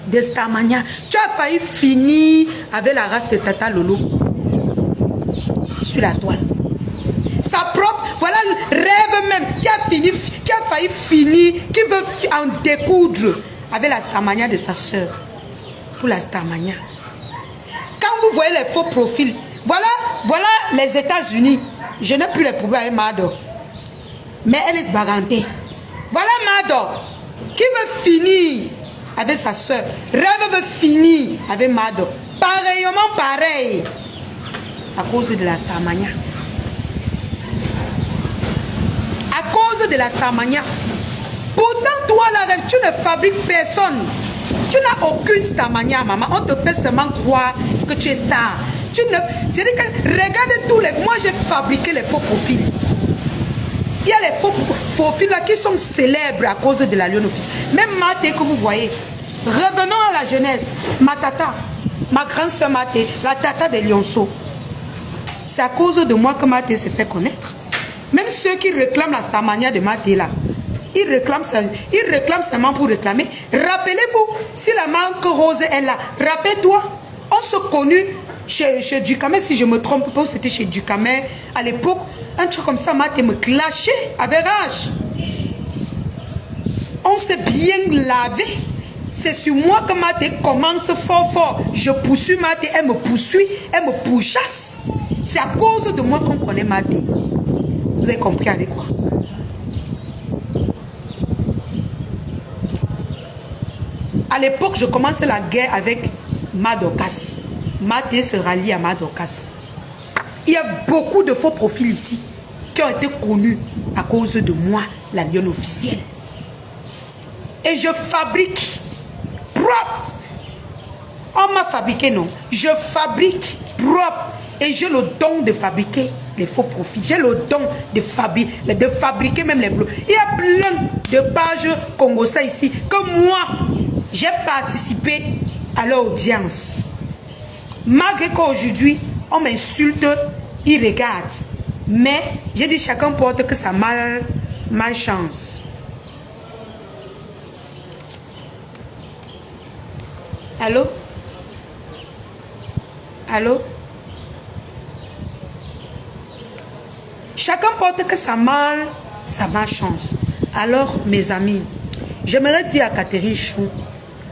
de Starmania. Tu as failli finir avec la race de Tata Lolo. C'est sur la toile. Sa propre, voilà le rêve même qui a failli finir, qui veut en découdre avec la Starmania de sa soeur. Pour la Starmania. Quand vous voyez les faux profils, voilà les États-Unis. Je n'ai plus les problèmes avec Mado. Mais elle est bagantée. Voilà Mado qui veut finir avec sa soeur. Rêve veut finir avec Mado. Pareillement pareil. À cause de la Starmania. À cause de la Starmania. Pourtant, toi, là, tu ne fabriques personne. Tu n'as aucune Starmania, maman. On te fait seulement croire que tu es star. Je dis que, regardez tous les... Moi, j'ai fabriqué les faux profils. Il y a les faux profils là qui sont célèbres à cause de la Lion Office. Même Maté que vous voyez. Revenons à la jeunesse. Ma tata, ma grande soeur Maté, la tata de Lionceau. C'est à cause de moi que Maté s'est fait connaître. Même ceux qui réclament la Starmania de Maté là, ils réclament seulement pour réclamer. Rappelez-vous, si la marque rose est là, rappelle-toi, on se connut chez Ducamel, si je me trompe pas, c'était chez Ducamel. À l'époque, un truc comme ça, Maté me clashait avec rage. On s'est bien lavé. C'est sur moi que Maté commence fort. Je poursuis Maté, elle me poursuit, elle me pourchasse. C'est à cause de moi qu'on connaît Maté. Vous avez compris avec quoi? À l'époque, je commençais la guerre avec Madokas. Maté se rallie à Madokas. Il y a beaucoup de faux profils ici qui ont été connus à cause de moi, la lionne officielle. Et je fabrique propre. On m'a fabriqué, non. Je fabrique propre. Et j'ai le don de fabriquer les faux profils. J'ai le don de fabriquer même les bleus. Il y a plein de pages congolaises ici que moi, j'ai participé à leur audience. Malgré qu'aujourd'hui, on m'insulte, ils regardent. Mais j'ai dit chacun porte que sa malchance. Allô? Allô? Chacun porte que sa malchance. Alors, mes amis, j'aimerais dire à Catherine Chou,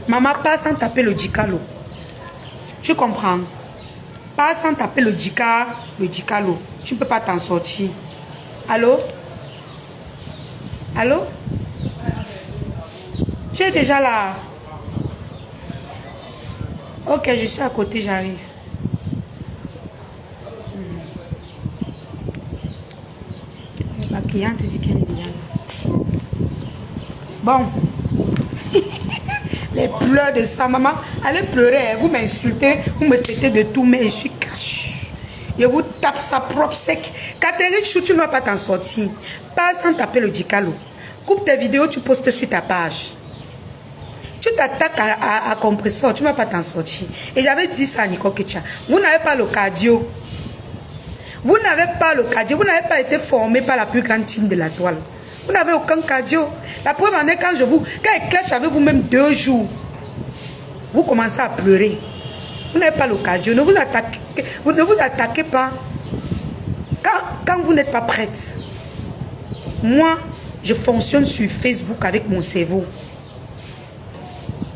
maman, pas sans taper le dicalo. Tu comprends? Pas sans taper le dicalo. Tu ne peux pas t'en sortir. Allô? Allô? Tu es déjà là? Ok, je suis à côté, j'arrive. Ma cliente dit qu'elle est déjà là. Bon. Les pleurs de sa maman. Allez pleurer, vous m'insultez, vous me traitez de tout, mais je suis cash. Je vous tape sa propre sec. Catherine Chou, tu ne vas pas t'en sortir. Pas sans taper le dicalo. Coupe tes vidéos, tu postes sur ta page. Tu t'attaques à compresseur, tu ne vas pas t'en sortir. Et j'avais dit ça à Nico Ketcha. Vous n'avez pas le cardio. Vous n'avez pas le cardio. Vous n'avez pas été formé par la plus grande team de la toile. Vous n'avez aucun cardio. La preuve en est quand elle clash avec vous-même 2 jours, vous commencez à pleurer. Vous n'avez pas le cardio. Ne vous attaquez pas quand vous n'êtes pas prête. Moi, je fonctionne sur Facebook avec mon cerveau.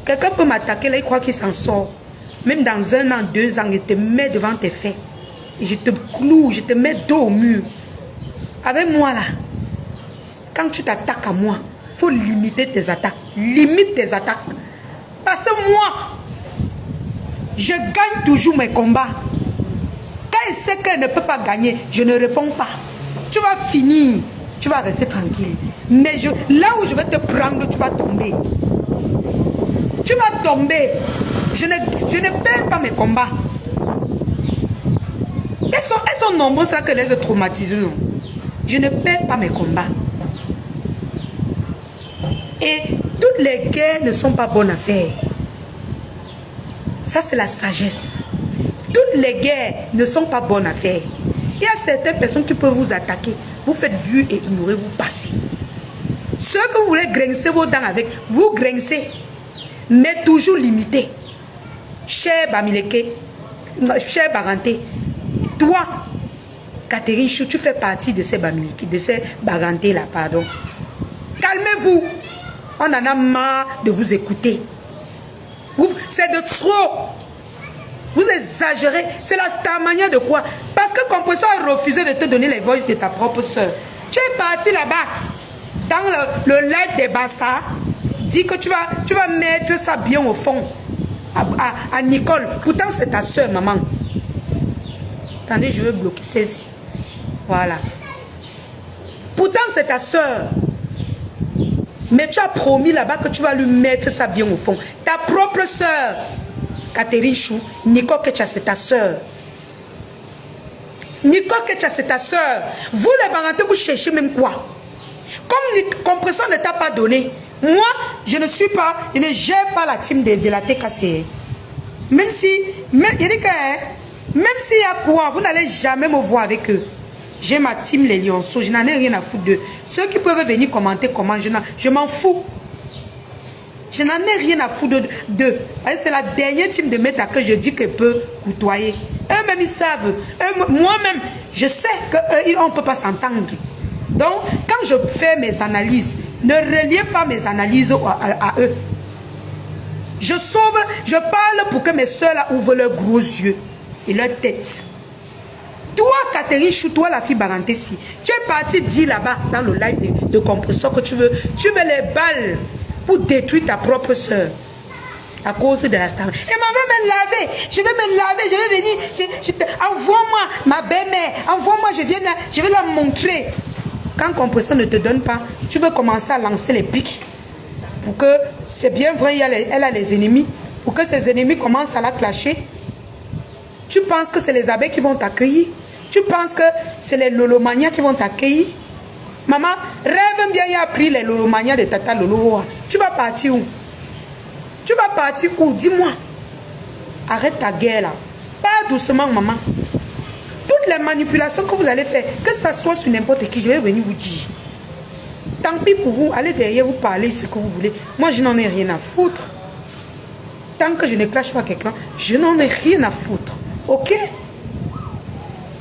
Quelqu'un peut m'attaquer là, il croit qu'il s'en sort. Même dans 1 an, 2 ans, il te met devant tes faits. Et je te cloue, je te mets dos au mur. Avec moi là, quand tu t'attaques à moi, il faut limiter tes attaques. Limite tes attaques. Parce que moi, je gagne toujours mes combats. Quand elle sait qu'elle ne peut pas gagner, je ne réponds pas. Tu vas finir, tu vas rester tranquille. Mais là où je vais te prendre, tu vas tomber. Tu vas tomber. Je ne perds pas mes combats. Elles sont nombreuses là que les ai traumatisées. Non? Je ne perds pas mes combats. Et toutes les guerres ne sont pas bonnes à faire. Ça, c'est la sagesse. Toutes les guerres ne sont pas bonnes à faire. Il y a certaines personnes qui peuvent vous attaquer. Vous faites vue et ignorez, vous passez. Ceux que vous voulez grincer vos dents avec, vous grincez. Mais toujours limité. Cher Bamileke, cher Baranté, toi, Catherine Chou, tu fais partie de ces Bamileke, de ces Baranté là, pardon. Calmez-vous. On en a marre de vous écouter. C'est de trop. Vous exagérez. C'est la star manière de quoi? Parce que Compressor a refusé de te donner les voices de ta propre soeur. Tu es parti là-bas, dans le live des Bassa. Dis que tu vas mettre ça bien au fond. À Nicole. Pourtant, c'est ta soeur, maman. Attendez, je vais bloquer celle-ci. Voilà. Pourtant, c'est ta soeur. Mais tu as promis là-bas que tu vas lui mettre ça bien au fond. Ta propre soeur. Catherine Chou, Nicole Ketcha, c'est ta soeur. Nicole Ketcha, c'est ta soeur. Vous, les Barantais, vous cherchez même quoi? Comme Compressor ne t'a pas donné, moi, je ne gère pas la team de la TKC. Même si, même s'il y a quoi, vous n'allez jamais me voir avec eux. J'ai ma team, les Lionceaux, je n'en ai rien à foutre d'eux. Ceux qui peuvent venir commenter comment, je m'en fous. Je n'en ai rien à foutre d'eux. C'est la dernière team de méta que je dis que peut côtoyer. Eux-mêmes, ils savent. Moi-même, je sais qu'on ne peut pas s'entendre. Donc, quand je fais mes analyses, ne reliez pas mes analyses à eux. Je parle pour que mes soeurs là ouvrent leurs gros yeux et leur tête. Toi, Catherine Chou, toi, la fille Baranté, si tu es parti dire là-bas, dans le live de Compressor, que tu veux les balles pour détruire ta propre soeur à cause de la star. Et maman va me laver, je vais venir, envoie-moi ma belle-mère, envoie-moi, je vais la montrer. Quand Compressor ne te donne pas, tu veux commencer à lancer les pics pour que, c'est bien vrai, elle a les ennemis, pour que ses ennemis commencent à la clasher. Tu penses que c'est les abeilles qui vont t'accueillir? Tu penses que c'est les lolomanias qui vont t'accueillir? Maman, rêve bien, il a pris les lolomanias de Tata Lolo. Tu vas partir où? Tu vas partir où? Dis-moi. Arrête ta guerre là. Pas doucement, maman. Toutes les manipulations que vous allez faire, que ça soit sur n'importe qui, je vais venir vous dire. Tant pis pour vous, allez derrière vous parler ce que vous voulez. Moi, je n'en ai rien à foutre. Tant que je ne clash pas quelqu'un, je n'en ai rien à foutre. Ok?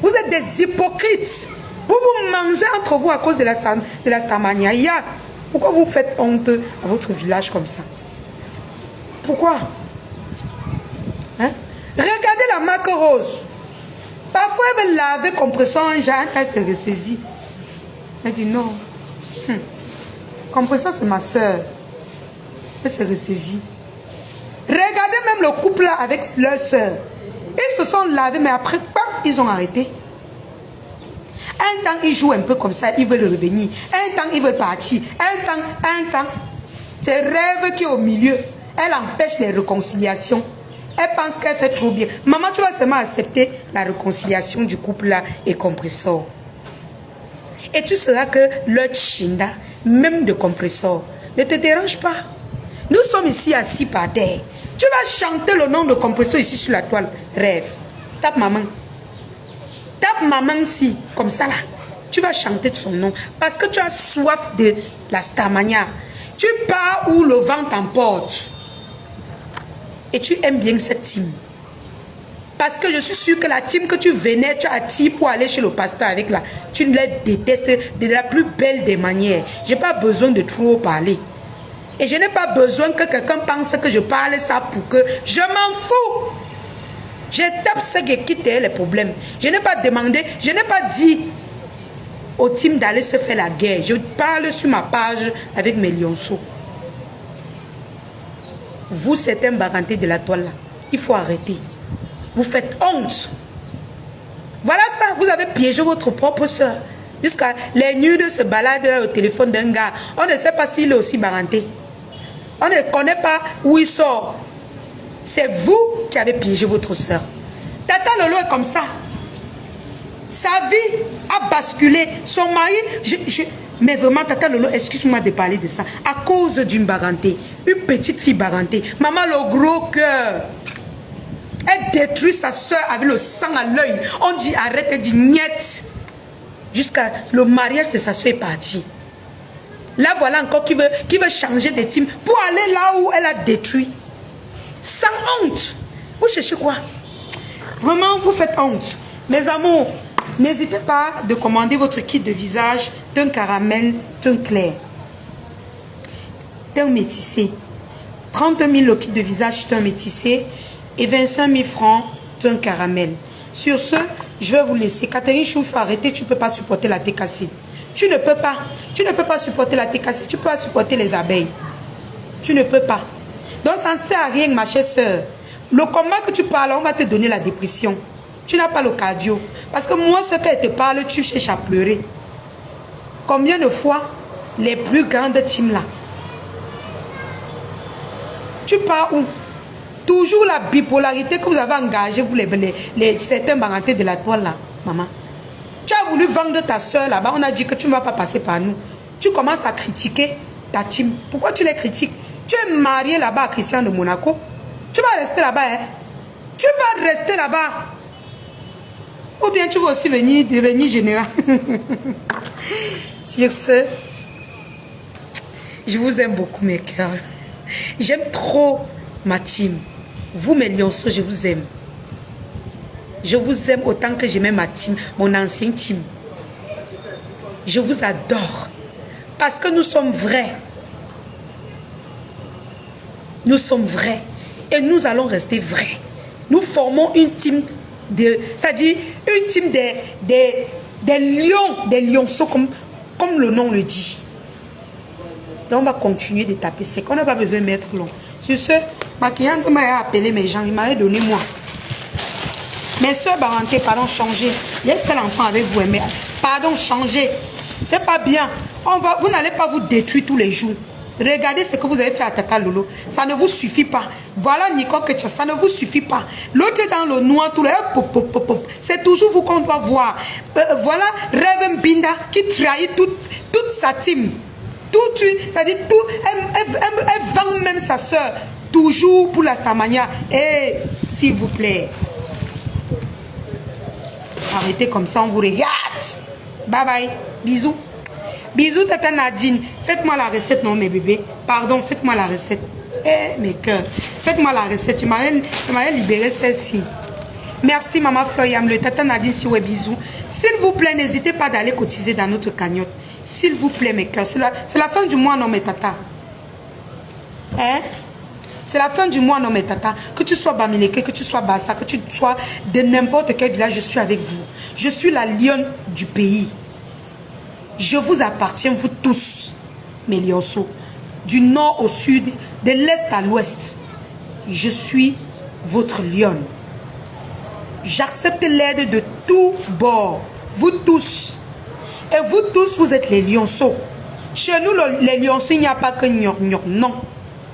Vous êtes des hypocrites. Vous vous mangez entre vous à cause de la Starmania. Pourquoi vous faites honte à votre village comme ça? Pourquoi? Hein? Regardez la marque rose. Parfois, elle veut laver Compressor en genre, elle se ressaisit. Elle dit non. Compressor, c'est ma soeur. Elle se ressaisit. Regardez même le couple là avec leur soeur. Ils se sont lavés, mais après, ils ont arrêté. Un temps, ils jouent un peu comme ça, ils veulent revenir. Un temps, ils veulent partir. Un temps. C'est rêve qui est au milieu. Elle empêche les réconciliations. Elle pense qu'elle fait trop bien. Maman, tu vas seulement accepter la réconciliation du couple là et Compressor. Et tu sauras que le chinda, même de Compressor, ne te dérange pas. Nous sommes ici assis par terre. Tu vas chanter le nom de Compressor ici sur la toile. Rêve. Tape maman. Tape maman ici, comme ça là. Tu vas chanter son nom. Parce que tu as soif de la Starmania. Tu pars où le vent t'emporte. Et tu aimes bien cette team. Parce que je suis sûre que la team que tu venais, tu attires pour aller chez le pasteur avec là. Tu les détestes de la plus belle des manières. Je n'ai pas besoin de trop parler. Et je n'ai pas besoin que quelqu'un pense que je parle ça pour que... Je m'en fous. Je tape ce qui quitte les problèmes. Je n'ai pas demandé, je n'ai pas dit au team d'aller se faire la guerre. Je parle sur ma page avec mes lionceaux. Vous, c'est un Baranté de la toile là. Il faut arrêter. Vous faites honte. Voilà ça, vous avez piégé votre propre soeur. Jusqu'à les nudes se baladent au téléphone d'un gars. On ne sait pas s'il est aussi Baranté. On ne connaît pas où il sort. C'est vous qui avez piégé votre soeur. Tata Lolo est comme ça. Sa vie a basculé. Son mari... Mais vraiment, Tata Lolo, excuse-moi de parler de ça. À cause d'une Baranté. Une petite fille Baranté. Maman, le gros cœur. Elle détruit sa soeur avec le sang à l'œil. On dit arrête, elle dit niet. Jusqu'à le mariage de sa soeur est parti. Là, voilà encore qui veut changer de team pour aller là où elle a détruit. Sans honte. Vous cherchez quoi? Vraiment, vous faites honte. Mes amours, n'hésitez pas de commander votre kit de visage teint caramel, teint clair. Teint métissé. 30 000 le kit de visage teint métissé et 25 000 francs teint caramel. Sur ce, je vais vous laisser. Catherine Chou, il faut arrêter, tu ne peux pas supporter la TKC. Tu ne peux pas. Tu ne peux pas supporter la TKC, tu peux pas supporter les abeilles. Tu ne peux pas. Donc ça ne sert à rien, ma chère soeur. Le combat que tu parles, on va te donner la dépression. Tu n'as pas le cardio. Parce que moi, ce qu'elle te parle, tu cherches à pleurer. Combien de fois les plus grandes teams là? Tu pars où? Toujours la bipolarité que vous avez engagée, vous certains barantés de la toile là, maman. Tu as voulu vendre ta soeur là-bas, on a dit que tu ne vas pas passer par nous. Tu commences à critiquer ta team. Pourquoi tu les critiques? Tu es marié là-bas à Christian de Monaco. Tu vas rester là-bas, hein? Tu vas rester là-bas. Ou bien tu vas aussi devenir général. Sur ce, je vous aime beaucoup, mes cœurs. J'aime trop ma team. Vous, mes lionceaux, je vous aime. Je vous aime autant que j'aimais ma team, mon ancienne team. Je vous adore. Parce que nous sommes vrais. Nous sommes vrais. Et nous allons rester vrais. Nous formons une team c'est-à-dire une team des lions, des lionceaux, comme le nom le dit. Et on va continuer de taper. C'est qu'on n'a pas besoin de mettre long. Sur ce, ma cliente m'a appelé mes gens. Il m'avait donné moi. Mes soeurs Baranté, pardon, changez. Il y a un seul enfant avec vous. Mais pardon, changez. C'est pas bien. Vous n'allez pas vous détruire tous les jours. Regardez ce que vous avez fait à Tata Lolo. Ça ne vous suffit pas. Voilà Nicole Ketcha, ça ne vous suffit pas. L'autre est dans le noir, tout le c'est toujours vous qu'on doit voir. Voilà Reverend Binda qui trahit toute sa team. C'est-à-dire elle vend même sa soeur. Toujours pour la Stamania. Et s'il vous plaît, arrêtez comme ça, on vous regarde. Bye bye. Bisous. Bisous, Tata Nadine. Faites-moi la recette, non, mes bébés. Pardon, faites-moi la recette. Eh, mes cœurs. Faites-moi la recette. Tu m'avais libéré celle-ci. Merci, Maman Floyam. Le Tata Nadine, si ouais, bisous. S'il vous plaît, n'hésitez pas d'aller cotiser dans notre cagnotte. S'il vous plaît, mes cœurs. C'est la fin du mois, non, mes tata. Hein? C'est la fin du mois, non, mes tata. Que tu sois Bamileke, que tu sois Bassa, que tu sois de n'importe quel village, je suis avec vous. Je suis la lionne du pays. Je vous appartiens, vous tous, mes lionceaux, du nord au sud, de l'est à l'ouest. Je suis votre lionne. J'accepte l'aide de tous bords, vous tous. Et vous tous, vous êtes les lionceaux. Chez nous, les lionceaux, il n'y a pas que gnoc, non.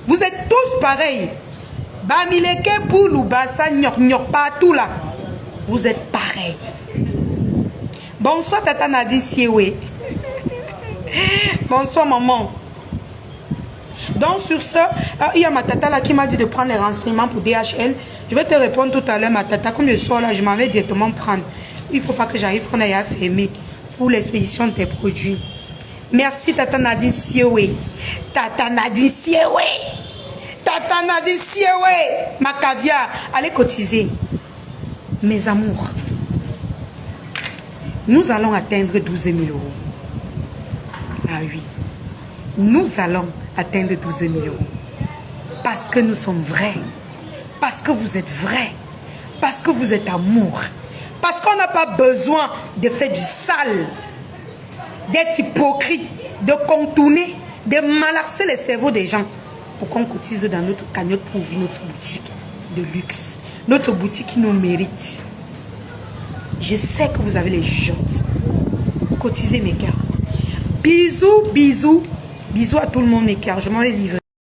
Vous êtes tous pareils. Bamileke, Boulou, Bassa, gnoc, partout là. Vous êtes pareils. Bonsoir, Tata Nadine Siewe. Bonsoir, maman. Donc, sur ça, il y a ma tata là qui m'a dit de prendre les renseignements pour DHL. Je vais te répondre tout à l'heure, ma tata. Comme je sors là, je m'en vais directement prendre. Il ne faut pas que j'arrive qu'on aille à fermer pour l'expédition de tes produits. Merci, Tata Nadine Siewe. Tata Nadine Siewe. Tata Nadine Siewe. Ma caviar. Allez cotiser. Mes amours. Nous allons atteindre 12 000 €. Ah oui. Nous allons atteindre 12 000 €. Parce que nous sommes vrais. Parce que vous êtes vrais. Parce que vous êtes amour. Parce qu'on n'a pas besoin de faire du sale. D'être hypocrite. De contourner. De malaxer les cerveaux des gens. Pour qu'on cotise dans notre cagnotte pour ouvrir notre boutique de luxe. Notre boutique qui nous mérite. Je sais que vous avez les jugeotes. Cotisez mes cœurs. Bisous, bisous. Bisous à tout le monde mes cœurs. Je m'en vais livrer.